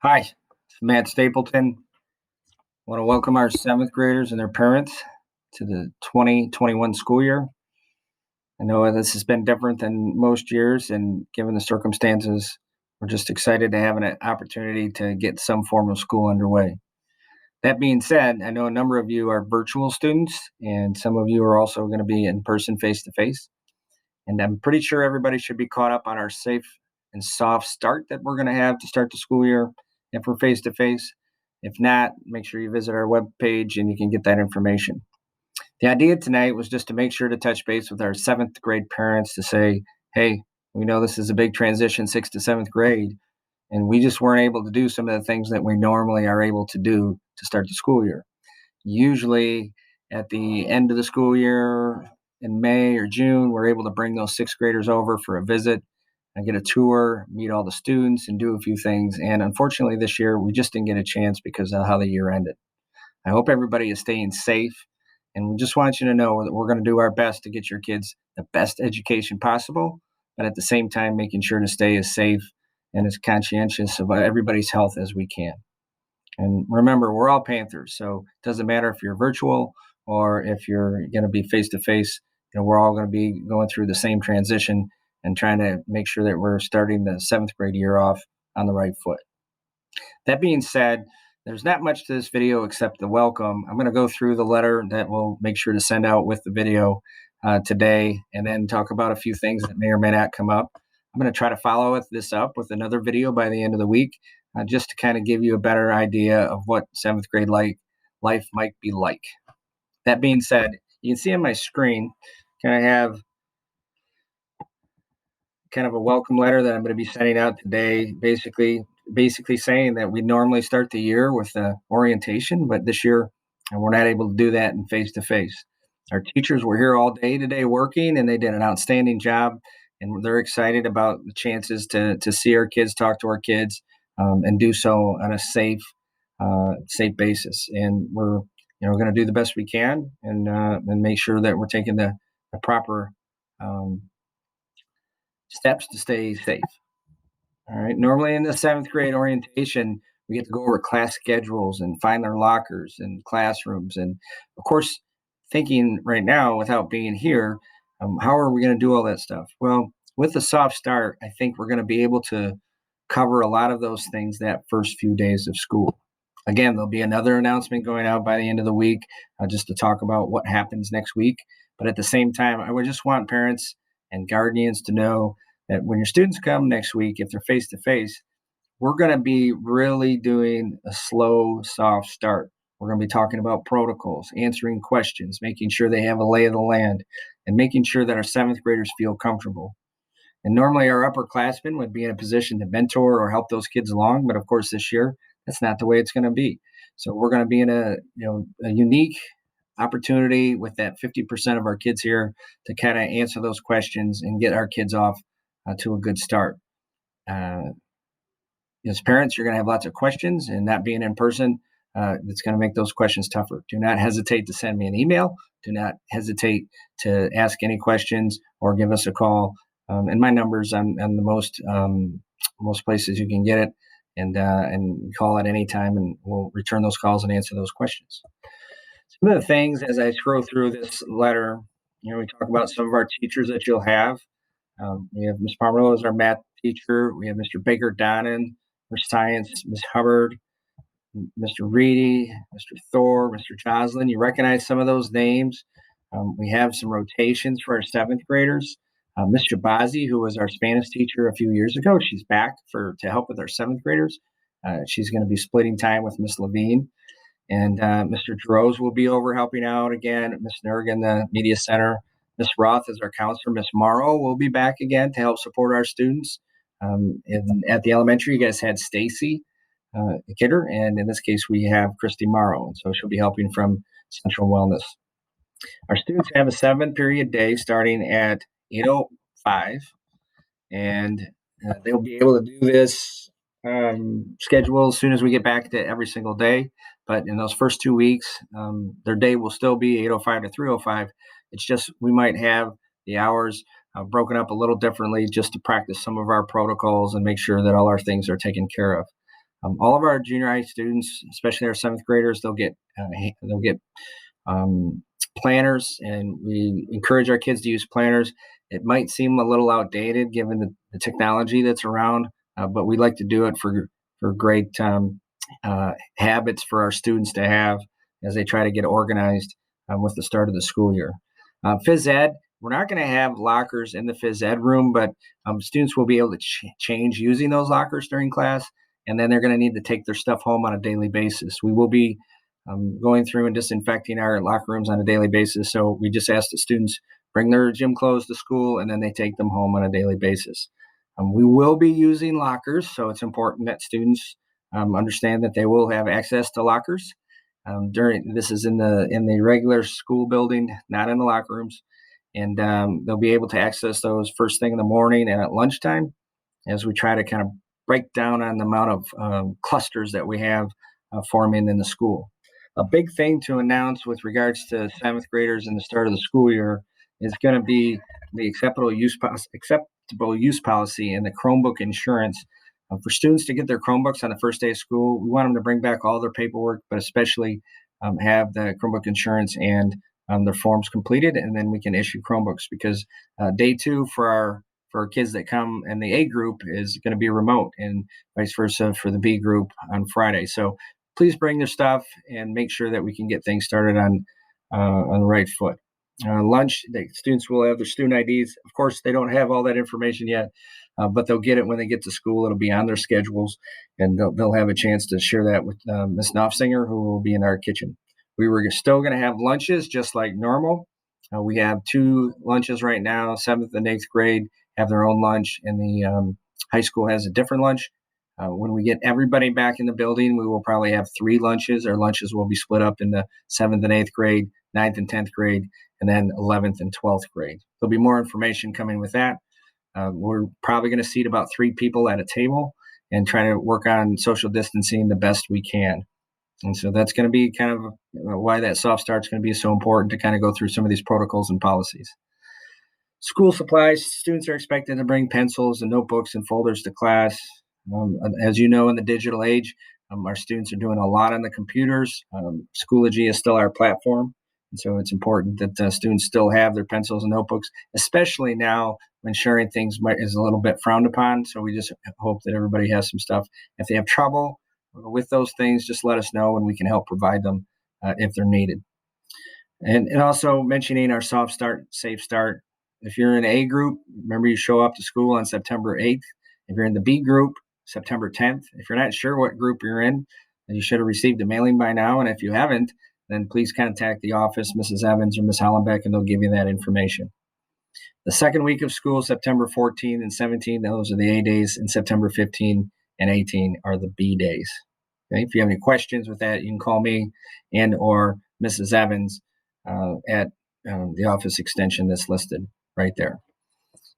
Hi, it's Matt Stapleton. I want to welcome our seventh graders and their parents to the 2021 school year. I know this has been different than most years, and given the circumstances, we're just excited to have an opportunity to get some form of school underway. That being said, I know a number of you are virtual students, and some of you are also going to be in person face to face. And I'm pretty sure everybody should be caught up on our safe and soft start that we're going to have to start the school year if we're face to face. If not, make sure you visit our webpage and you can get that information. The idea tonight was just to make sure to touch base with our seventh grade parents to say, hey, we know this is a big transition, sixth to seventh grade, and we just weren't able to do some of the things that we normally are able to do to start the school year. Usually at the end of the school year in May or June, we're able to bring those sixth graders over for a visit and get a tour, meet all the students, and do a few things. And unfortunately, this year, we just didn't get a chance because of how the year ended. I hope everybody is staying safe. And we just want you to know that we're going to do our best to get your kids the best education possible, but at the same time, making sure to stay as safe and as conscientious of everybody's health as we can. And remember, we're all Panthers, so it doesn't matter if you're virtual or if you're going to be face to face. We're all going to be going through the same transition and trying to make sure that we're starting the seventh grade year off on the right foot. That being said, there's not much to this video except the welcome. I'm going to go through the letter that we'll make sure to send out with the video today, and then talk about a few things that may or may not come up. I'm going to try to follow this up with another video by the end of the week, just to kind of give you a better idea of what seventh grade life might be like. That being said, you can see on my screen, kind of have kind of a welcome letter that I'm going to be sending out today, basically saying that we normally start the year with orientation, but this year we're not able to do that in face to face. Our teachers were here all day today working, and they did an outstanding job, and they're excited about the chances to see our kids, talk to our kids, and do so on a safe basis. And we're going to do the best we can, and make sure that we're taking the proper steps to stay safe. All right. Normally in the seventh grade orientation, we get to go over class schedules and find their lockers and classrooms. And of course, thinking right now without being here, how are we going to do all that stuff? Well, with the soft start, I think we're going to be able to cover a lot of those things that first few days of school. Again, there'll be another announcement going out by the end of the week, just to talk about what happens next week. But at the same time, I would just want parents and guardians to know that when your students come next week, if they're face to face, we're going to be really doing a slow, soft start. We're going to be talking about protocols, answering questions, making sure they have a lay of the land, and making sure that our seventh graders feel comfortable. And normally our upperclassmen would be in a position to mentor or help those kids along, but of course this year that's not the way it's going to be. So we're going to be in a unique opportunity with that 50% of our kids here to kind of answer those questions and get our kids off to a good start. As parents, you're going to have lots of questions, and not being in person, it's going to make those questions tougher. Do not hesitate to send me an email. Do not hesitate to ask any questions or give us a call. And my number's on the most places you can get it, and call at any time, and we'll return those calls and answer those questions. Some of the things as I scroll through this letter, we talk about some of our teachers that you'll have. We have Ms. Pomerleau as our math teacher. We have Mr. Baker Donnan for science, Ms. Hubbard, Mr. Reedy, Mr. Thor, Mr. Joslin. You recognize some of those names. We have some rotations for our seventh graders. Ms. Shabazi, who was our Spanish teacher a few years ago, she's back to help with our seventh graders. She's going to be splitting time with Ms. Levine. And Mr. Droz will be over helping out again. Ms. Nergan, the media center. Ms. Roth is our counselor. Ms. Morrow will be back again to help support our students. At the elementary, you guys had Stacy Kidder, and in this case, we have Christy Morrow, and so she'll be helping from Central Wellness. Our students have a 7-period day starting at 8:05, and they'll be able to do this schedule as soon as we get back to every single day. But in those first 2 weeks, their day will still be 8:05 to 3:05. It's just we might have the hours broken up a little differently just to practice some of our protocols and make sure that all our things are taken care of. All of our junior high students, especially our seventh graders, they'll get planners, and we encourage our kids to use planners. It might seem a little outdated given the technology that's around, but we like to do it for great habits for our students to have as they try to get organized with the start of the school year. Phys ed, we're not going to have lockers in the phys ed room, but students will be able to change using those lockers during class, and then they're going to need to take their stuff home on a daily basis. We will be going through and disinfecting our locker rooms on a daily basis. So we just ask the students bring their gym clothes to school, and then they take them home on a daily basis. We will be using lockers, so it's important that students understand that they will have access to lockers. During this is in the regular school building, not in the locker rooms, and they'll be able to access those first thing in the morning and at lunchtime, as we try to kind of break down on the amount of clusters that we have forming in the school. A big thing to announce with regards to seventh graders in the start of the school year is going to be the acceptable use policy and the Chromebook insurance. For students to get their Chromebooks on the first day of school, we want them to bring back all their paperwork, but especially have the Chromebook insurance and their forms completed, and then we can issue Chromebooks, because day two for our kids that come in the A group is going to be remote, and vice versa for the B group on Friday. So please bring their stuff and make sure that we can get things started on the right foot. Lunch, the students will have their student IDs. Of course, they don't have all that information yet, but they'll get it when they get to school. It'll be on their schedules, and they'll have a chance to share that with Ms. Knopfsinger, who will be in our kitchen. We were still going to have lunches just like normal. We have two lunches right now. Seventh and eighth grade have their own lunch, and the high school has a different lunch. When we get everybody back in the building, we will probably have three lunches. Our lunches will be split up in the seventh and eighth grade, ninth and 10th grade, and then 11th and 12th grade. There'll be more information coming with that. We're probably going to seat about three people at a table and try to work on social distancing the best we can. And so that's going to be kind of why that soft start is going to be so important, to kind of go through some of these protocols and policies. School supplies, students are expected to bring pencils and notebooks and folders to class. As you know, in the digital age, our students are doing a lot on the computers. Schoology is still our platform. And so it's important that students still have their pencils and notebooks, especially now when sharing things is a little bit frowned upon. So we just hope that everybody has some stuff. If they have trouble with those things, just let us know and we can help provide them if they're needed. And also mentioning our soft start, safe start. If you're in A group, remember you show up to school on September 8th. If you're in the B group, September 10th. If you're not sure what group you're in, then you should have received a mailing by now. And if you haven't, then please contact the office, Mrs. Evans or Ms. Hollenbeck, and they'll give you that information. The second week of school, September 14 and 17, those are the A days, and September 15 and 18 are the B days. Okay? If you have any questions with that, you can call me and or Mrs. Evans at the office extension that's listed right there.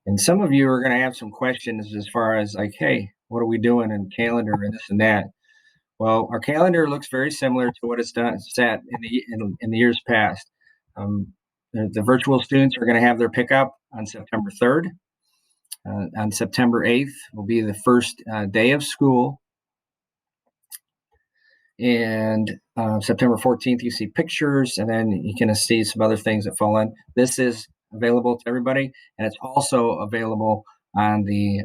And some of you are going to have some questions as far as like, hey, what are we doing in calendar and this and that? Well, our calendar looks very similar to what it's done set in the years past. The virtual students are going to have their pickup on September 3rd. On September 8th will be the first day of school. And September 14th, you see pictures, and then you can see some other things that fall in. This is available to everybody, and it's also available on the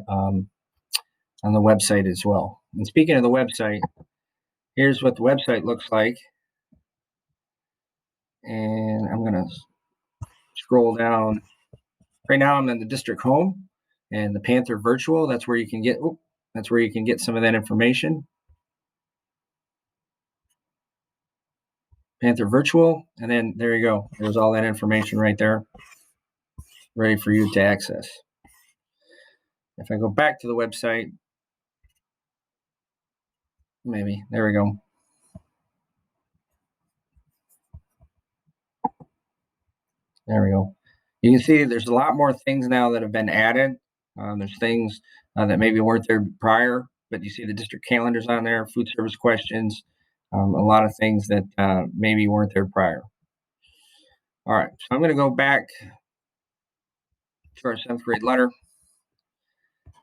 website as well. And speaking of the website, here's what the website looks like. And I'm going to scroll down. Right now, I'm in the district home and the Panther Virtual. That's where you can get some of that information. Panther Virtual, and then there you go. There's all that information right there, ready for you to access. If I go back to the website, maybe, there we go. There we go. You can see there's a lot more things now that have been added. There's things that maybe weren't there prior, but you see the district calendars on there, food service questions, a lot of things that maybe weren't there prior. All right, so I'm going to go back to our 7th grade letter.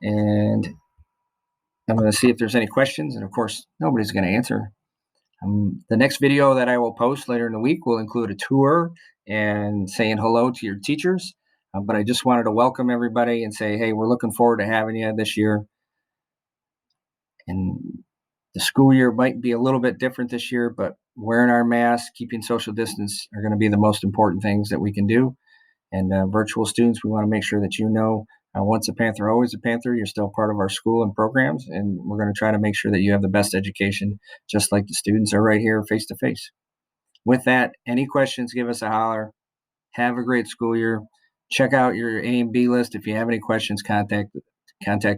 And I'm going to see if there's any questions, and of course, nobody's going to answer. The next video that I will post later in the week will include a tour and saying hello to your teachers. But I just wanted to welcome everybody and say, hey, we're looking forward to having you this year. And the school year might be a little bit different this year, but wearing our masks, keeping social distance are going to be the most important things that we can do. And virtual students, we want to make sure that once a Panther, always a Panther. You're still part of our school and programs, and we're going to try to make sure that you have the best education, just like the students are right here face to face. With that, any questions, give us a holler. Have a great school year. Check out your A and B list. If you have any questions, contact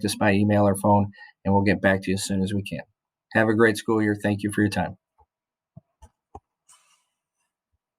us by email or phone, and we'll get back to you as soon as we can. Have a great school year. Thank you for your time.